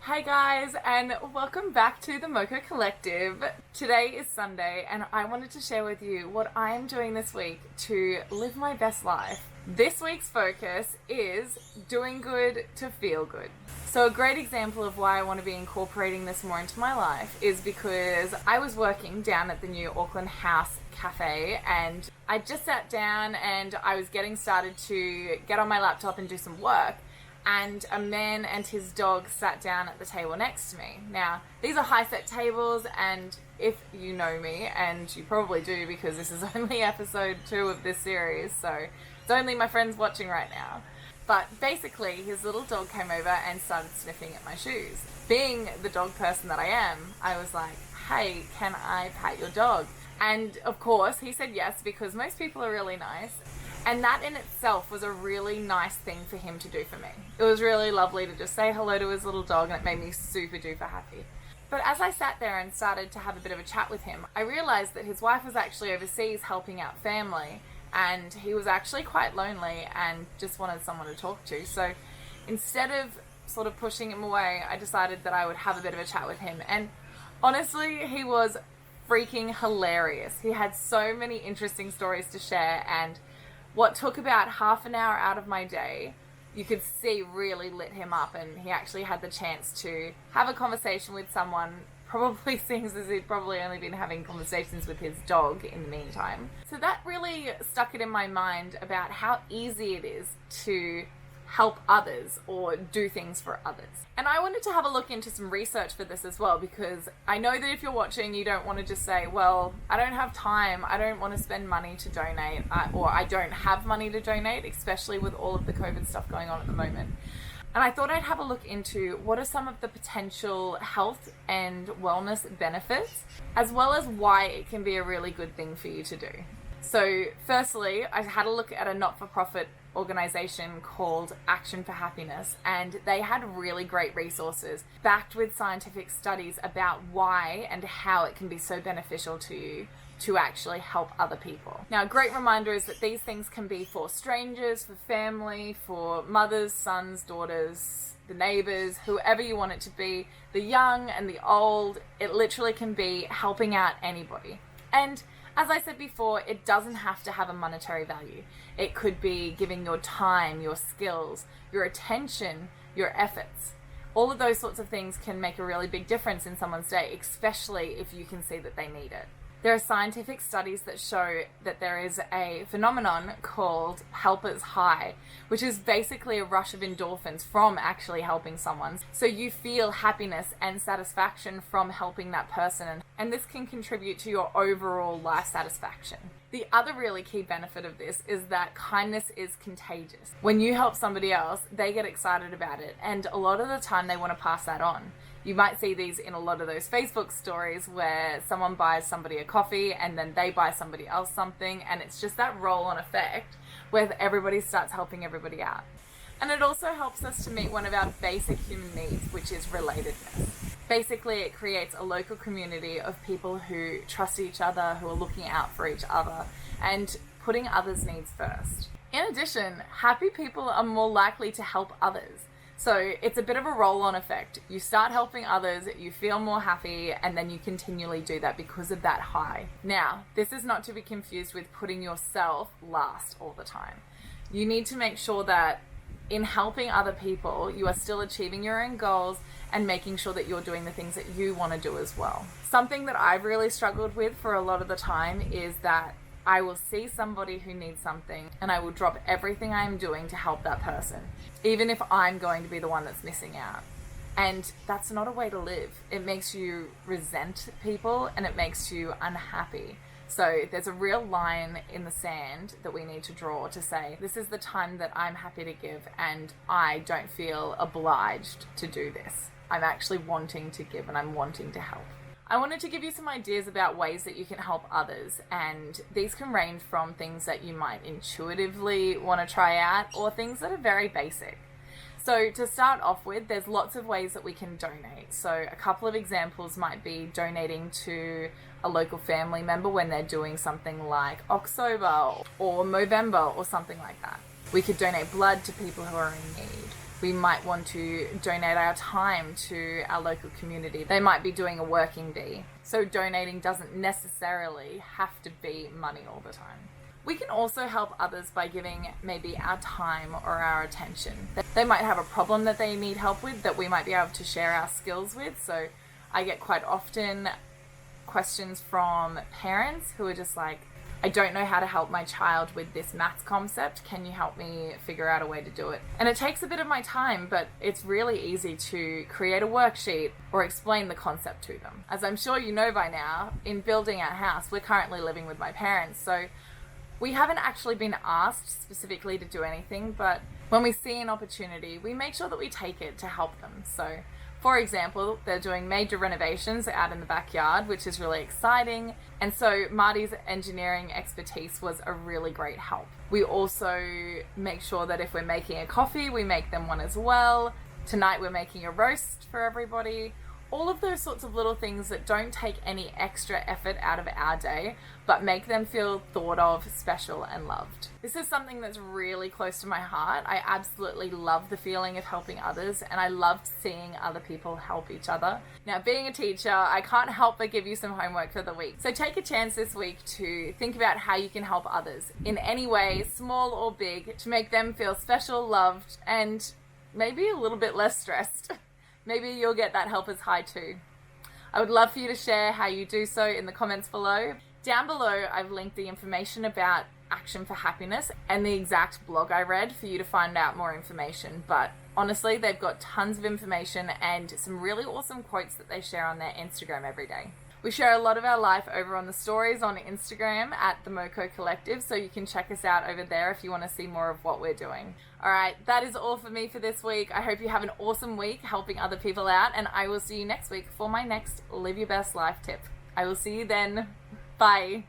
Hi guys, and welcome back to the MOCO Collective. Today is Sunday and I wanted to share with you what I am doing this week to live my best life. This week's focus is doing good to feel good. So a great example of why I want to be incorporating this more into my life is because I was working down at the new Auckland House Cafe and I just sat down and I was getting started to get on my laptop and do some work. And a man and his dog sat down at the table next to me. Now, these are high-set tables, and if you know me, and you probably do because this is only episode 2 of this series, so it's only my friends watching right now. But basically, his little dog came over and started sniffing at my shoes. Being the dog person that I am, I was like, hey, can I pat your dog? And of course, he said yes because most people are really nice. And that in itself was a really nice thing for him to do for me. It was really lovely to just say hello to his little dog, and it made me super duper happy. But as I sat there and started to have a bit of a chat with him, I realized that his wife was actually overseas helping out family, and he was actually quite lonely and just wanted someone to talk to. So instead of sort of pushing him away, I decided that I would have a bit of a chat with him. And honestly, he was freaking hilarious. He had so many interesting stories to share, and what took about half an hour out of my day, you could see really lit him up, and he actually had the chance to have a conversation with someone, probably seems as he'd probably only been having conversations with his dog in the meantime. So that really stuck it in my mind about how easy it is to help others or do things for others. And I wanted to have a look into some research for this as well, because I know that if you're watching, you don't want to just say, well, I don't have time, I don't want to spend money to donate, or I don't have money to donate, especially with all of the COVID stuff going on at the moment. And I thought I'd have a look into what are some of the potential health and wellness benefits, as well as why it can be a really good thing for you to do. So firstly, I had a look at a not-for-profit organization called Action for Happiness, and they had really great resources backed with scientific studies about why and how it can be so beneficial to you to actually help other people. Now, a great reminder is that these things can be for strangers, for family, for mothers, sons, daughters, the neighbors, whoever you want it to be, the young and the old. It literally can be helping out anybody. And as I said before, it doesn't have to have a monetary value. It could be giving your time, your skills, your attention, your efforts. All of those sorts of things can make a really big difference in someone's day, especially if you can see that they need it. There are scientific studies that show that there is a phenomenon called helper's high, which is basically a rush of endorphins from actually helping someone. So you feel happiness and satisfaction from helping that person, and this can contribute to your overall life satisfaction. The other really key benefit of this is that kindness is contagious. When you help somebody else, they get excited about it, and a lot of the time they want to pass that on. You might see these in a lot of those Facebook stories where someone buys somebody a coffee and then they buy somebody else something, and it's just that roll-on effect where everybody starts helping everybody out. And it also helps us to meet one of our basic human needs, which is relatedness. Basically, it creates a local community of people who trust each other, who are looking out for each other, and putting others' needs first. In addition, happy people are more likely to help others. So it's a bit of a roll-on effect. You start helping others, you feel more happy, and then you continually do that because of that high. Now, this is not to be confused with putting yourself last all the time. You need to make sure that in helping other people, you are still achieving your own goals and making sure that you're doing the things that you want to do as well. Something that I've really struggled with for a lot of the time is that I will see somebody who needs something and I will drop everything I'm doing to help that person, even if I'm going to be the one that's missing out. And that's not a way to live. It makes you resent people and it makes you unhappy. So there's a real line in the sand that we need to draw to say, this is the time that I'm happy to give and I don't feel obliged to do this. I'm actually wanting to give and I'm wanting to help. I wanted to give you some ideas about ways that you can help others, and these can range from things that you might intuitively want to try out or things that are very basic. So to start off with, there's lots of ways that we can donate. So a couple of examples might be donating to a local family member when they're doing something like October or Movember or something like that. We could donate blood to people who are in need. We might want to donate our time to our local community. They might be doing a working bee. So donating doesn't necessarily have to be money all the time. We can also help others by giving maybe our time or our attention. They might have a problem that they need help with that we might be able to share our skills with. So I get quite often questions from parents who are just like, I don't know how to help my child with this maths concept. Can you help me figure out a way to do it? And it takes a bit of my time, but it's really easy to create a worksheet or explain the concept to them. As I'm sure you know by now, in building our house, we're currently living with my parents. So we haven't actually been asked specifically to do anything, but when we see an opportunity, we make sure that we take it to help them. So for example, they're doing major renovations out in the backyard, which is really exciting. And so Marty's engineering expertise was a really great help. We also make sure that if we're making a coffee, we make them one as well. Tonight we're making a roast for everybody. All of those sorts of little things that don't take any extra effort out of our day, but make them feel thought of, special and loved. This is something that's really close to my heart. I absolutely love the feeling of helping others, and I loved seeing other people help each other. Now, being a teacher, I can't help but give you some homework for the week. So take a chance this week to think about how you can help others in any way, small or big, to make them feel special, loved, and maybe a little bit less stressed. Maybe you'll get that helper's high too. I would love for you to share how you do so in the comments below. Down below, I've linked the information about Action for Happiness and the exact blog I read for you to find out more information. But honestly, they've got tons of information and some really awesome quotes that they share on their Instagram every day. We share a lot of our life over on the stories on Instagram at the MOCO Collective, so you can check us out over there if you want to see more of what we're doing. Alright, that is all for me for this week. I hope you have an awesome week helping other people out, and I will see you next week for my next Live Your Best Life tip. I will see you then. Bye.